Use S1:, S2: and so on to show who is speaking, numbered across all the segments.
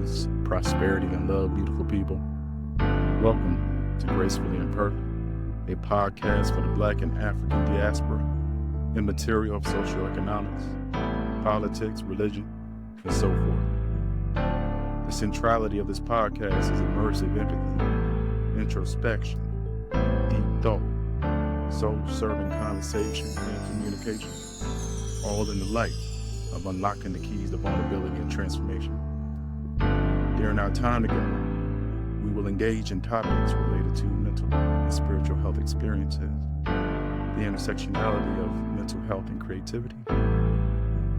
S1: peace, prosperity, and love, beautiful people. Welcome to Gracefully Imperfect, a podcast for the Black and African diaspora in material of socioeconomics, politics, religion, and so forth. The centrality of this podcast is immersive empathy, introspection, deep thought, soul-serving conversation and communication, all in the light of unlocking the keys to vulnerability and transformation. During our time together, we will engage in topics related to mental and spiritual health experiences, the intersectionality of mental health and creativity,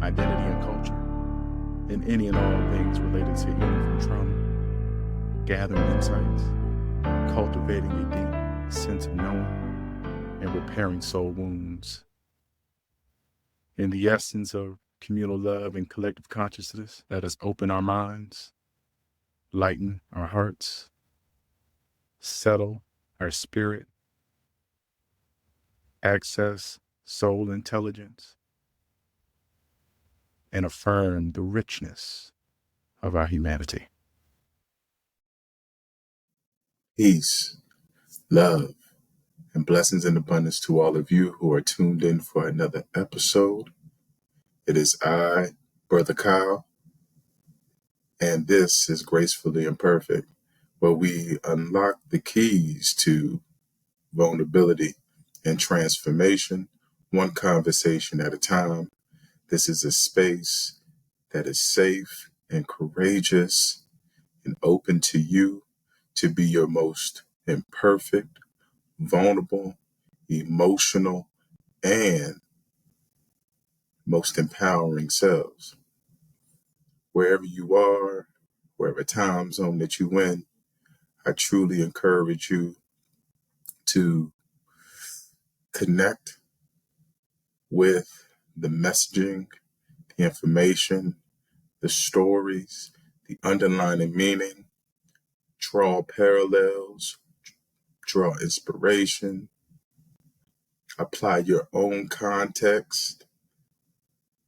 S1: identity and culture, and any and all things related to healing from trauma, gathering insights, cultivating a deep sense of knowing, and repairing soul wounds. In the essence of communal love and collective consciousness, let us open our minds, lighten our hearts, settle our spirit, access soul intelligence, and affirm the richness of our humanity.
S2: Peace, love, and blessings in abundance to all of you who are tuned in for another episode. It is I, Brother Kyle, and this is Gracefully Imperfect, where we unlock the keys to vulnerability and transformation, one conversation at a time. This is a space that is safe and courageous and open to you to be your most imperfect, vulnerable, emotional, and most empowering selves. Wherever you are, wherever time zone that you in, I truly encourage you to connect with the messaging, the information, the stories, the underlying meaning, draw parallels, draw inspiration, apply your own context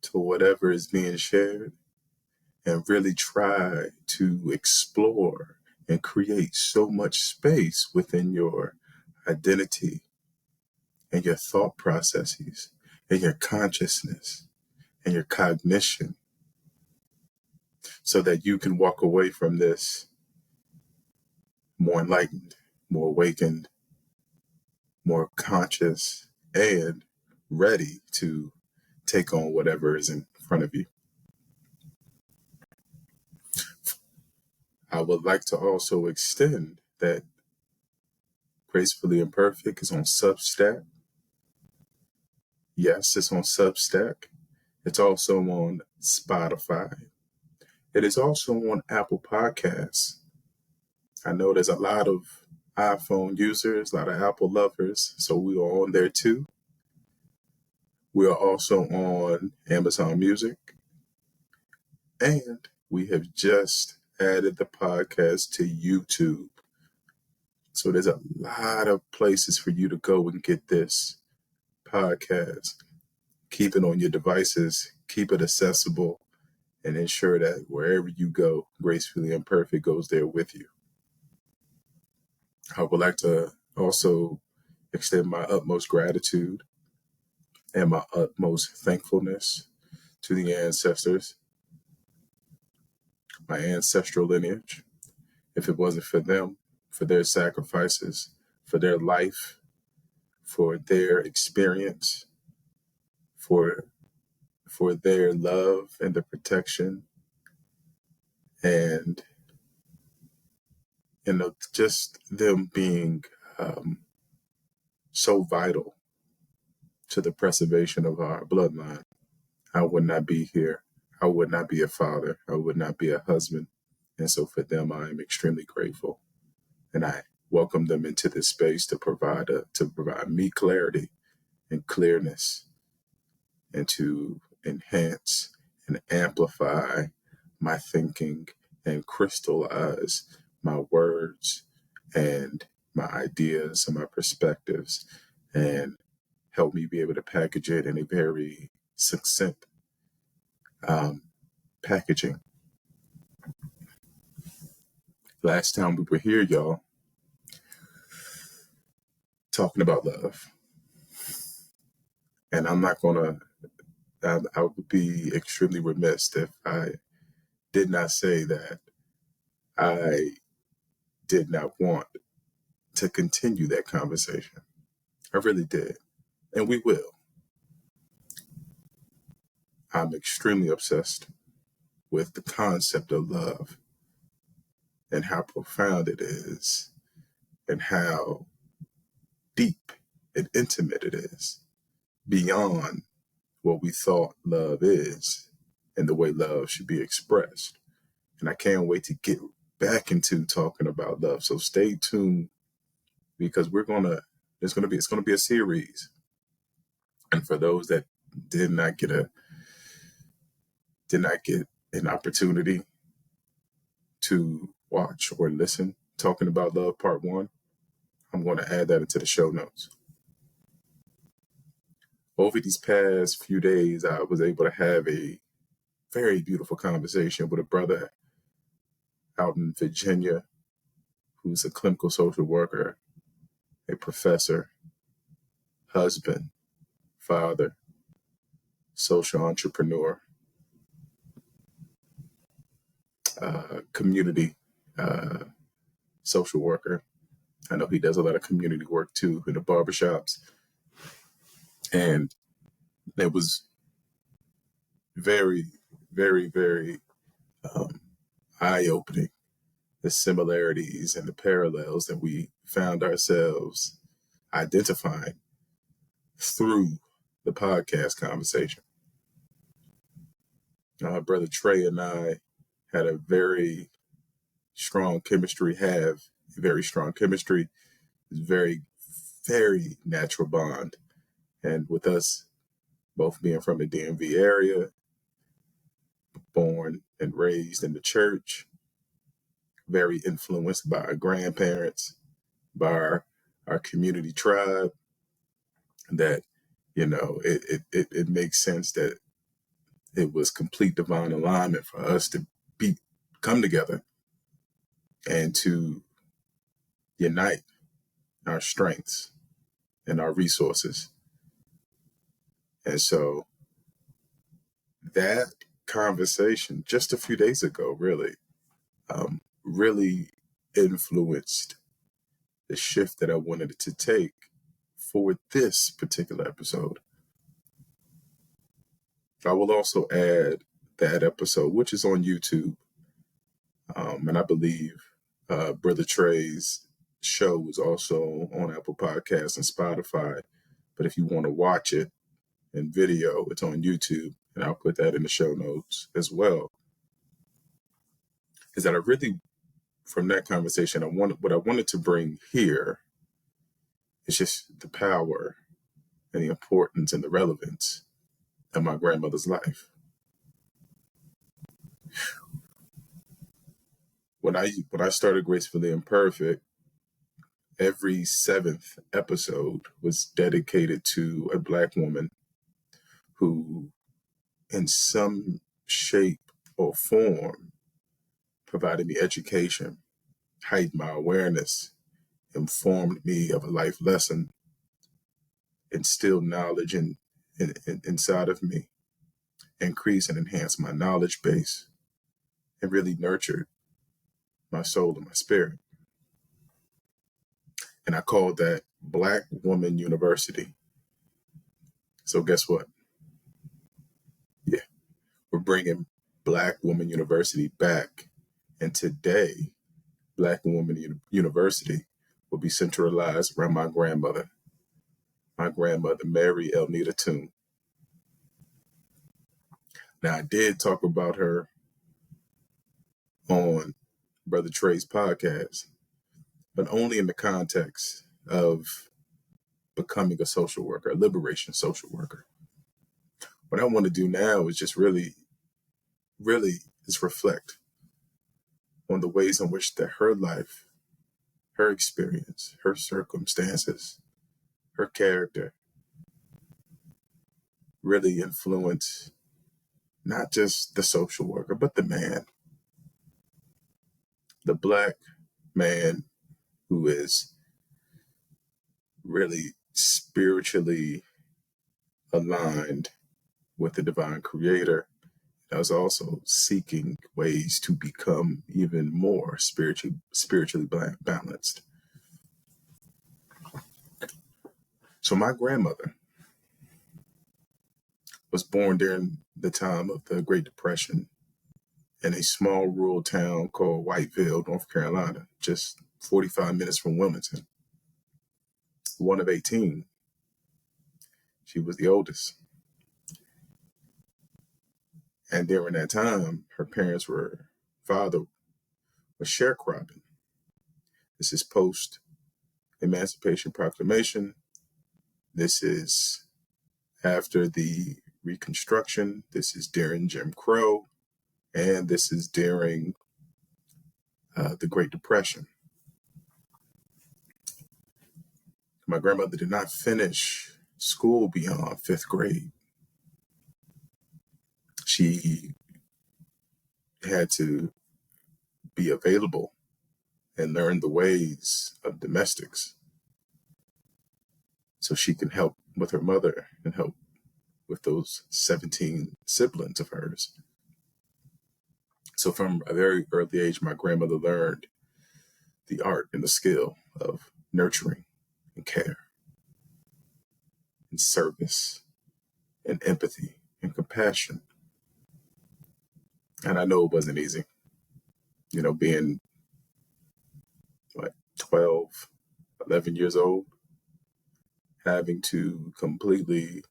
S2: to whatever is being shared, and really try to explore and create so much space within your identity and your thought processes and your consciousness and your cognition so that you can walk away from this more enlightened, more awakened, more conscious, and ready to take on whatever is in front of you. I would like to also extend that Gracefully Imperfect is on Substack. Yes, it's on Substack. It's also on Spotify. It is also on Apple Podcasts. I know there's a lot of iPhone users, a lot of Apple lovers, so we are on there too. We are also on Amazon Music. And we have just added the podcast to YouTube. So there's a lot of places for you to go and get this podcast. Keep it on your devices, keep it accessible, and ensure that wherever you go, Gracefully Imperfect goes there with you. I would like to also extend my utmost gratitude and my utmost thankfulness to the ancestors, my ancestral lineage. If it wasn't for them, for their sacrifices, for their life, for their experience, for their love and the protection, and just them being so vital to the preservation of our bloodline, I would not be here. I would not be a father. I would not be a husband. And so for them, I am extremely grateful. And I welcome them into this space to provide me clarity and clearness, and to enhance and amplify my thinking and crystallize my words and my ideas and my perspectives, and help me be able to package it in a very succinct packaging. Last time we were here, y'all, talking about love. And I'm not going to, I would be extremely remiss if I did not say that I did not want to continue that conversation. I really did. And we will. I'm extremely obsessed with the concept of love and how profound it is and how deep and intimate it is beyond what we thought love is and the way love should be expressed. And I can't wait to get back into talking about love. So stay tuned because it's gonna be a series. And for those that did not get an opportunity to watch or listen talking about love part 1, I'm going to add that into the show notes. Over these past few days, I was able to have a very beautiful conversation with a brother out in Virginia who's a clinical social worker, a professor, husband, father, social entrepreneur, community social worker. I know he does a lot of community work too in the barbershops. And it was very, very, very eye-opening, the similarities and the parallels that we found ourselves identifying through the podcast conversation. Brother Trey and I had a very strong chemistry, very, very natural bond. And with us both being from the DMV area, born and raised in the church, very influenced by our grandparents, by our community tribe, that, it makes sense that it was complete divine alignment for us to come together and to unite our strengths and our resources. And so that conversation just a few days ago really influenced the shift that I wanted to take for this particular episode. I will also add that episode, which is on YouTube, and I believe Brother Trey's show is also on Apple Podcasts and Spotify. But if you want to watch it in video, it's on YouTube, and I'll put that in the show notes as well. Is that I really, from that conversation, what I wanted to bring here is just the power and the importance and the relevance of my grandmother's life. When I started Gracefully Imperfect, every 7th episode was dedicated to a Black woman who, in some shape or form, provided me education, heightened my awareness, informed me of a life lesson, instilled knowledge inside of me, increased and enhanced my knowledge base, and really nurtured my soul and my spirit. And I called that Black Woman University. So guess what? Yeah, we're bringing Black Woman University back. And today, Black Woman University will be centralized around my grandmother, Mary Elnita Toon. Now, I did talk about her on Brother Trey's podcast, but only in the context of becoming a social worker, a liberation social worker. What I want to do now is just really just reflect on the ways in which that her life, her experience, her circumstances, her character really influence not just the social worker, but the man. the Black man who is really spiritually aligned with the divine creator. I was also seeking ways to become even more spiritually balanced. So my grandmother was born during the time of the Great Depression in a small rural town called Whiteville, North Carolina, just 45 minutes from Wilmington. One of 18. She was the oldest. And during that time, her father was sharecropping. This is post-Emancipation Proclamation. This is after the Reconstruction. This is during Jim Crow. And this is during the Great Depression. My grandmother did not finish school beyond 5th grade. She had to be available and learn the ways of domestics so she can help with her mother and help with those 17 siblings of hers. So from a very early age, my grandmother learned the art and the skill of nurturing and care and service and empathy and compassion. And I know it wasn't easy, being 12, 11 years old, having to completely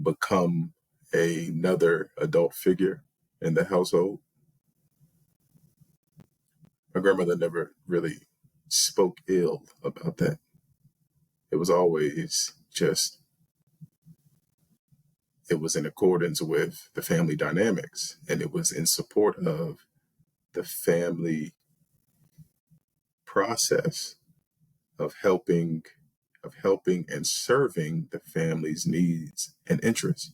S2: become another adult figure in the household. My grandmother never really spoke ill about that. It was always just, it was in accordance with the family dynamics, and it was in support of the family process of helping and serving the family's needs and interests.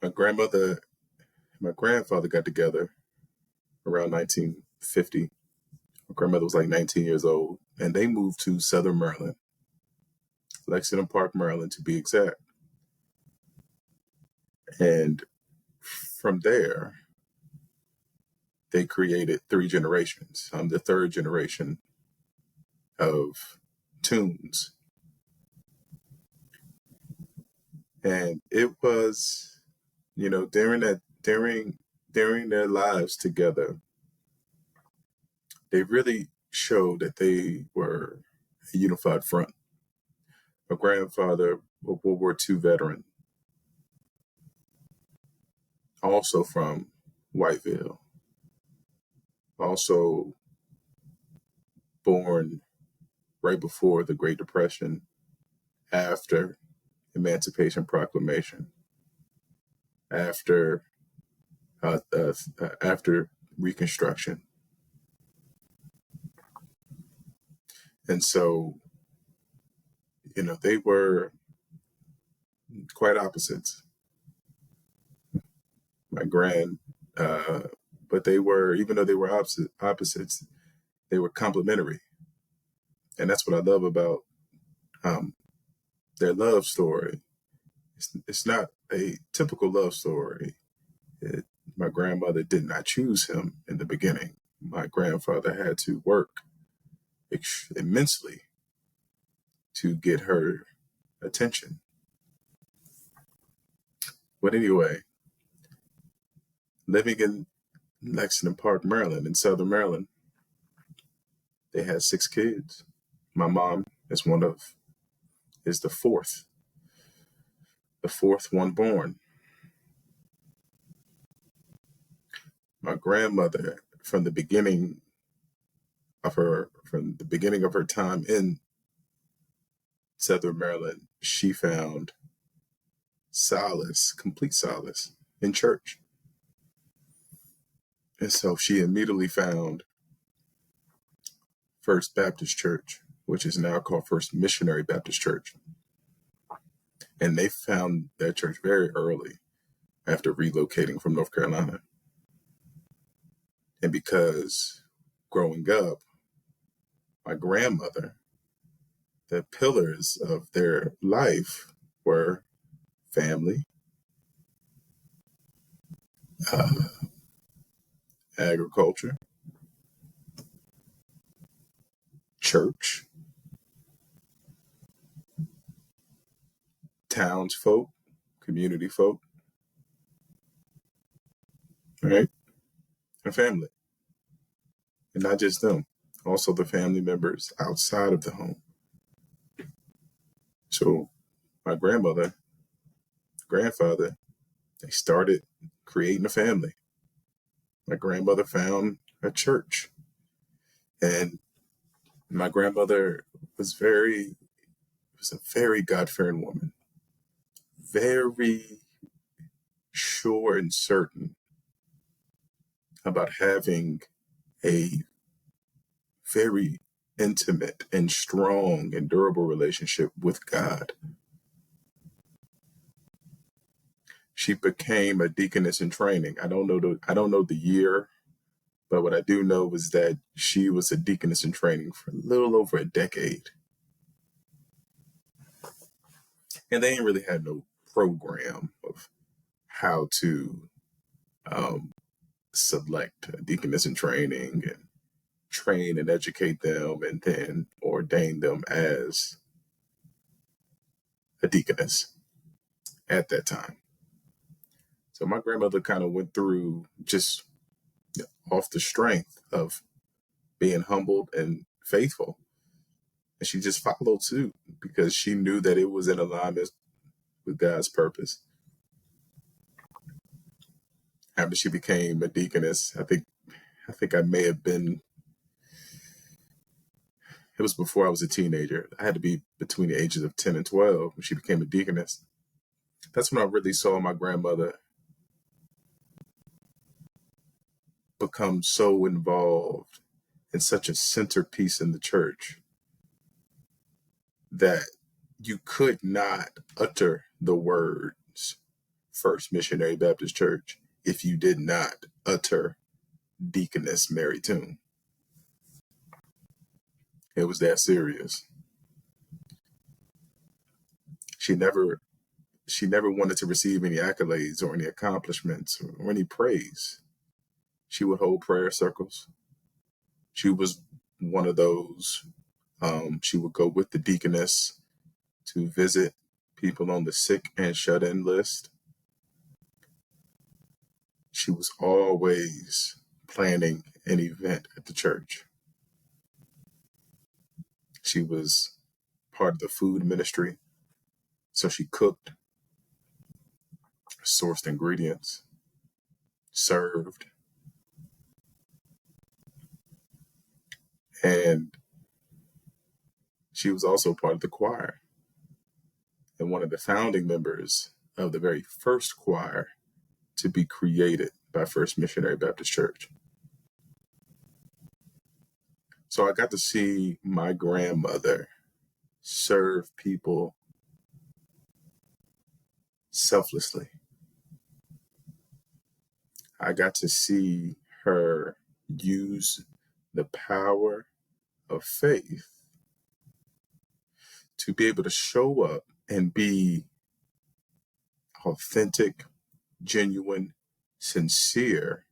S2: My grandmother and my grandfather got together around 1950. My grandmother was like 19 years old, and they moved to Southern Maryland, Lexington Park, Maryland, to be exact. And from there, they created 3 generations. I'm the 3rd generation of Toons. And it was, during their lives together, they really showed that they were a unified front. My grandfather, a World War II veteran, also from Whiteville, also born right before the Great Depression, after Emancipation Proclamation, after Reconstruction. And so, they were quite opposites. But they were, even though they were opposites, they were complementary. And that's what I love about their love story. It's not a typical love story. My grandmother did not choose him in the beginning. My grandfather had to work immensely to get her attention. But anyway, living in Lexington Park, Maryland, in Southern Maryland, they had 6 kids. My mom is the fourth one born. My grandmother, from the beginning of her time in Southern Maryland, she found complete solace in church. And so she immediately found First Baptist Church, which is now called First Missionary Baptist Church. And they found that church very early after relocating from North Carolina. And because growing up, my grandmother, the pillars of their life were family, uh, agriculture, church, townsfolk, community folk, right? And family. And not just them, also the family members outside of the home. So my grandmother, grandfather, they started creating a family. My grandmother found a church. And my grandmother was a very God-fearing woman, very sure and certain about having a very intimate and strong and durable relationship with God. She became a deaconess in training. I don't know the year, but what I do know is that she was a deaconess in training for a little over a decade. And they ain't really had no program of how to select a deaconess in training and train and educate them and then ordain them as a deaconess at that time. So my grandmother kind of went through just off the strength of being humbled and faithful. And she just followed suit because she knew that it was in alignment with God's purpose. After she became a deaconess, I think I may have been, it was before I was a teenager. I had to be between the ages of 10 and 12 when she became a deaconess. That's when I really saw my grandmother become so involved in such a centerpiece in the church that you could not utter the words First Missionary Baptist Church if you did not utter Deaconess Mary Toon. It was that serious. She never wanted to receive any accolades or any accomplishments or any praise. She would hold prayer circles. She was one of those. She would go with the deaconess to visit people on the sick and shut-in list. She was always planning an event at the church. She was part of the food ministry, so she cooked, sourced ingredients, served, and she was also part of the choir and one of the founding members of the very first choir to be created by First Missionary Baptist Church. So I got to see my grandmother serve people selflessly. I got to see her use the power of faith to be able to show up and be authentic, genuine, sincere,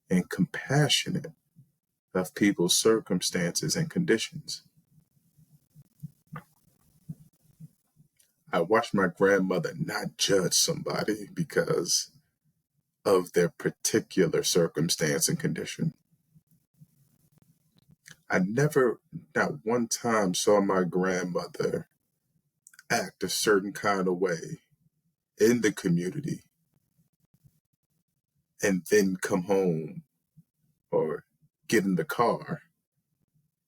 S2: and compassionate of people's circumstances and conditions. I watched my grandmother not judge somebody because of their particular circumstance and condition. I never, not one time, saw my grandmother act a certain kind of way in the community and then come home or get in the car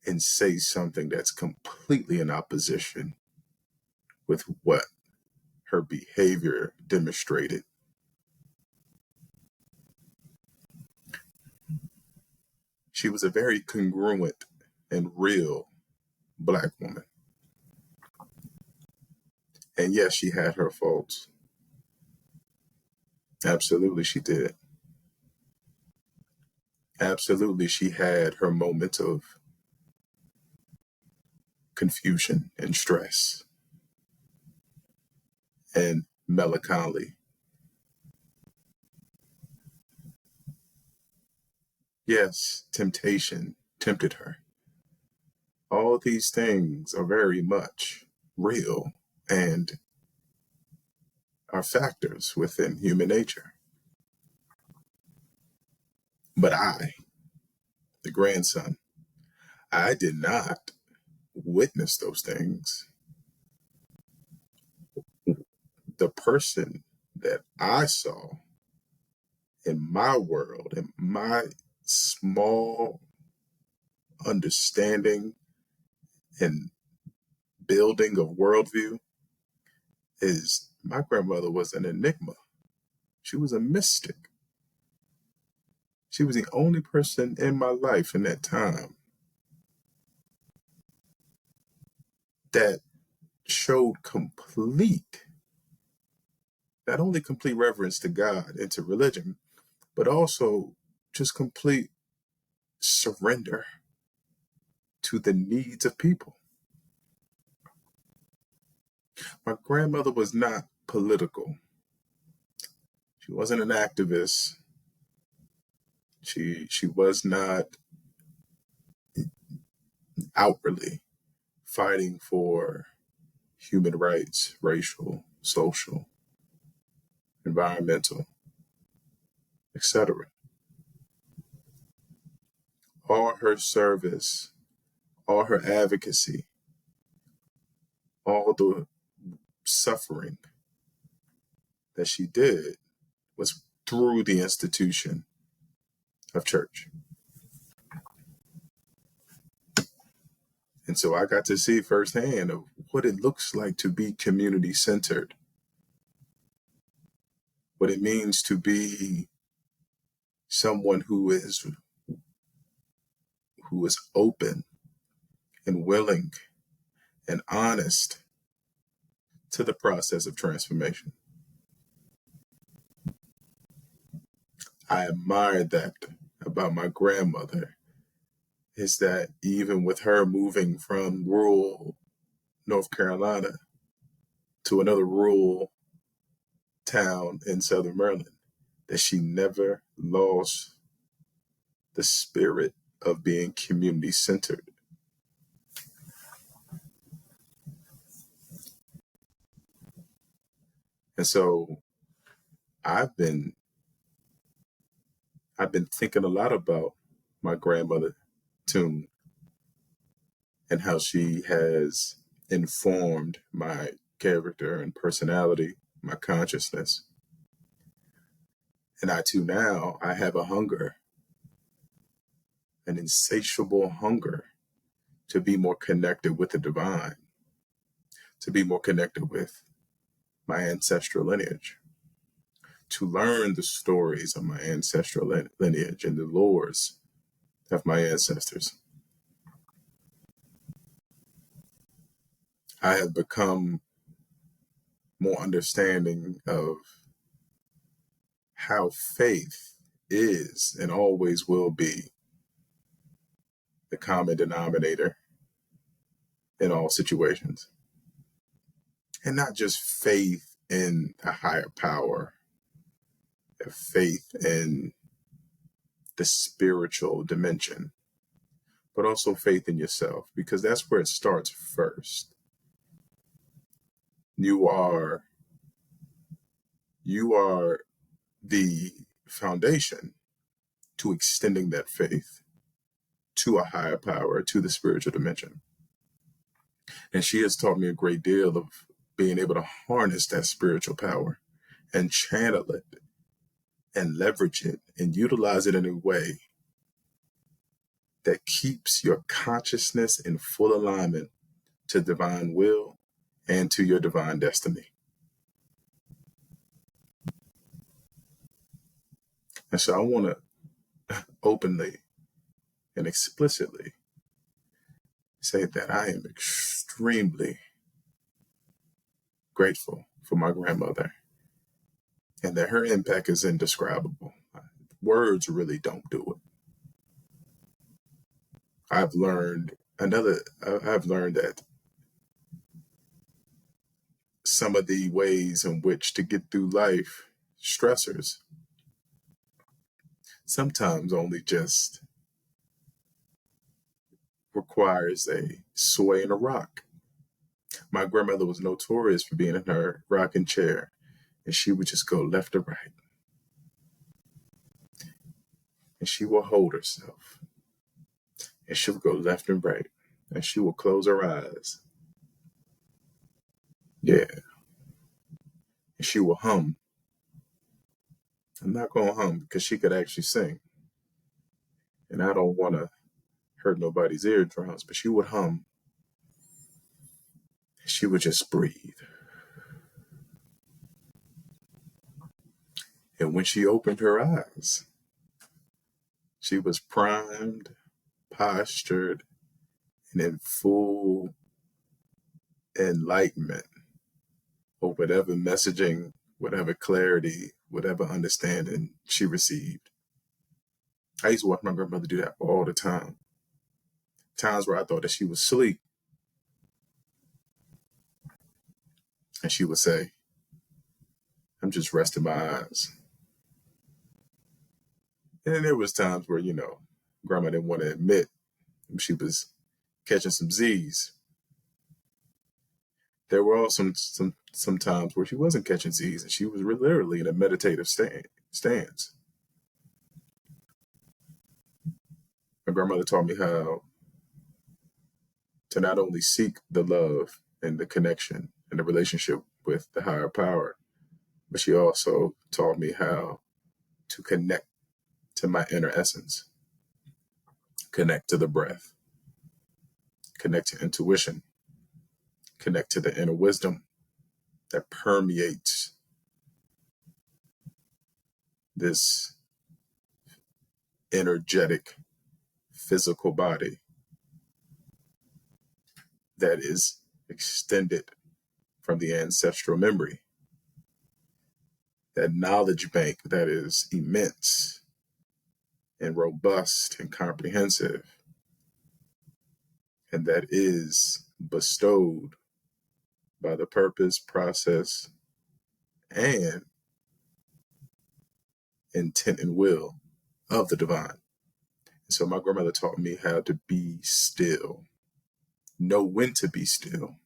S2: and say something that's completely in opposition with what her behavior demonstrated. She was a very congruent and real Black woman. And yes, she had her faults. Absolutely, she did. Absolutely, she had her moments of confusion and stress and melancholy. Yes, temptation tempted her. All these things are very much real and are factors within human nature. But I, the grandson, I did not witness those things. The person that I saw in my world, in my small understanding and building of worldview, is my grandmother was an enigma. She was a mystic. She was the only person in my life in that time that showed not only complete reverence to God and to religion, but also just complete surrender to the needs of people. My grandmother was not political. She wasn't an activist. She was not outwardly fighting for human rights, racial, social, environmental, etc. All her service, all her advocacy, all the suffering that she did was through the institution of church. And so I got to see firsthand of what it looks like to be community centered, what it means to be someone who is open and willing and honest to the process of transformation. I admired that about my grandmother, is that even with her moving from rural North Carolina to another rural town in Southern Maryland, that she never lost the spirit of being community centered. And so I've been thinking a lot about my grandmother Toon and how she has informed my character and personality, my consciousness. And I too now, I have a hunger, an insatiable hunger to be more connected with the divine, to be more connected with my ancestral lineage, to learn the stories of my ancestral lineage and the lores of my ancestors. I have become more understanding of how faith is and always will be the common denominator in all situations. And not just faith in a higher power, faith in the spiritual dimension, but also faith in yourself, because that's where it starts first. You are the foundation to extending that faith to a higher power, to the spiritual dimension. And she has taught me a great deal of being able to harness that spiritual power and channel it and leverage it and utilize it in a way that keeps your consciousness in full alignment to divine will and to your divine destiny. And so I want to openly and explicitly say that I am extremely grateful for my grandmother and that her impact is indescribable. Words really don't do it. I've learned that some of the ways in which to get through life, stressors, sometimes only just requires a sway in a rock. My grandmother was notorious for being in her rocking chair, and she would just go left or right. And she will hold herself, and she would go left and right, and she will close her eyes. Yeah, and she will hum. I'm not going to hum because she could actually sing, and I don't want to hurt nobody's eardrums, but she would hum. And she would just breathe. And when she opened her eyes, she was primed, postured, and in full enlightenment or whatever messaging, whatever clarity, whatever understanding she received. I used to watch my grandmother do that all the time. Times where I thought that she was asleep. And she would say, I'm just resting my eyes. And then there was times where, grandma didn't want to admit she was catching some Z's. There were also some times where she wasn't catching Z's and she was literally in a meditative stance. My grandmother taught me how to not only seek the love and the connection and the relationship with the higher power, but she also taught me how to connect to my inner essence, connect to the breath, connect to intuition, connect to the inner wisdom that permeates this energetic physical body that is extended from the ancestral memory, that knowledge bank that is immense and robust and comprehensive, and that is bestowed by the purpose, process, and intent and will of the divine. And so my grandmother taught me how to be still, know when to be still,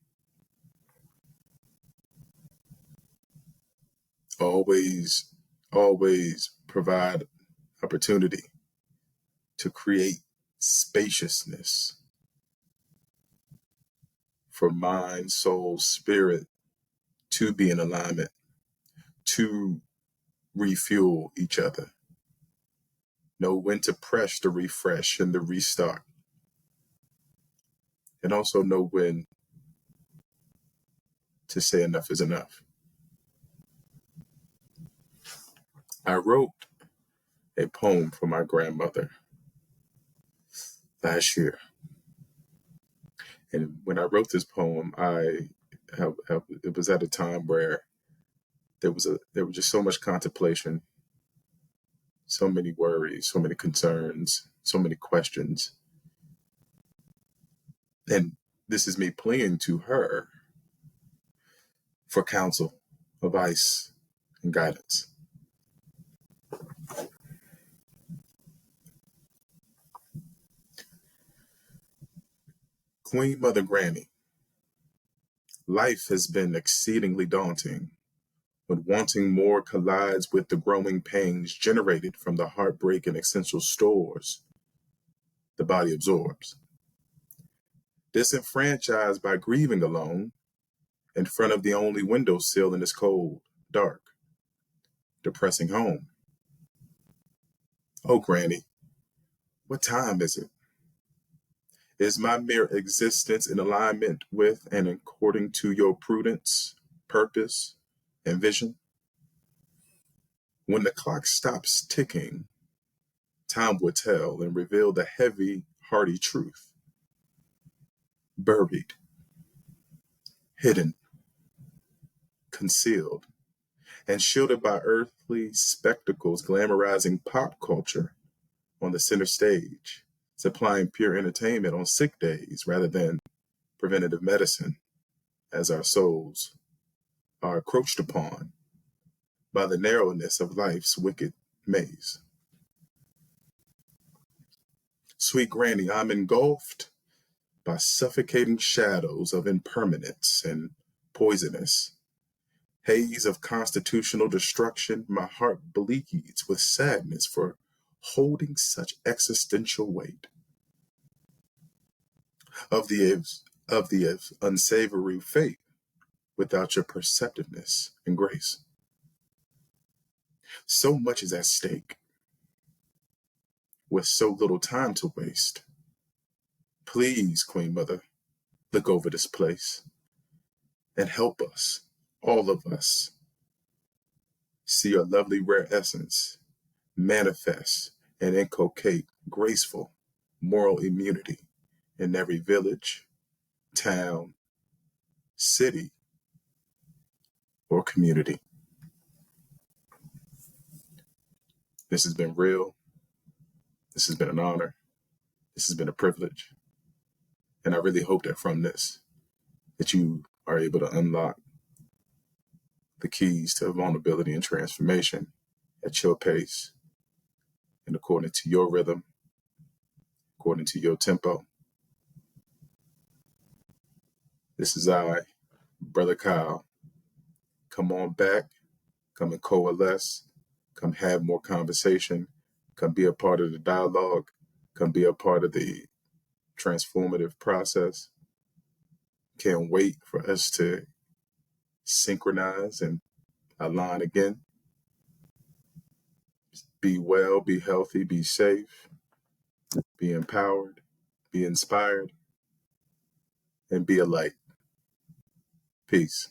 S2: always provide opportunity to create spaciousness for mind, soul, spirit to be in alignment, to refuel each other. Know when to press the refresh and the restart. And also know when to say enough is enough. I wrote a poem for my grandmother last year. And when I wrote this poem, it was at a time where there was just so much contemplation, so many worries, so many concerns, so many questions. And this is me pleading to her for counsel, advice, and guidance. Queen Mother Granny, life has been exceedingly daunting, when wanting more collides with the growing pains generated from the heartbreak and essential stores the body absorbs. Disenfranchised by grieving alone, in front of the only windowsill in this cold, dark, depressing home. Oh, Granny, what time is it? Is my mere existence in alignment with and according to your prudence, purpose, and vision? When the clock stops ticking, time will tell and reveal the heavy, hearty truth. Buried, hidden, concealed, and shielded by earthly spectacles glamorizing pop culture on the center stage, supplying pure entertainment on sick days rather than preventative medicine, as our souls are encroached upon by the narrowness of life's wicked maze. Sweet Granny, I'm engulfed by suffocating shadows of impermanence and poisonous haze of constitutional destruction. My heart bleeds with sadness for holding such existential weight of the unsavory fate without your perceptiveness and grace. So much is at stake with so little time to waste. Please, Queen Mother, look over this place and help us, all of us, see your lovely rare essence manifest and inculcate graceful moral immunity in every village, town, city, or community. This has been real. This has been an honor. This has been a privilege. And I really hope that from this, that you are able to unlock the keys to vulnerability and transformation at your pace and according to your rhythm, according to your tempo. This is I, Brother Kyle. Come on back, come and coalesce, come have more conversation, come be a part of the dialogue, come be a part of the transformative process. Can't wait for us to synchronize and align again. Be well, be healthy, be safe, be empowered, be inspired, and be a light. Peace.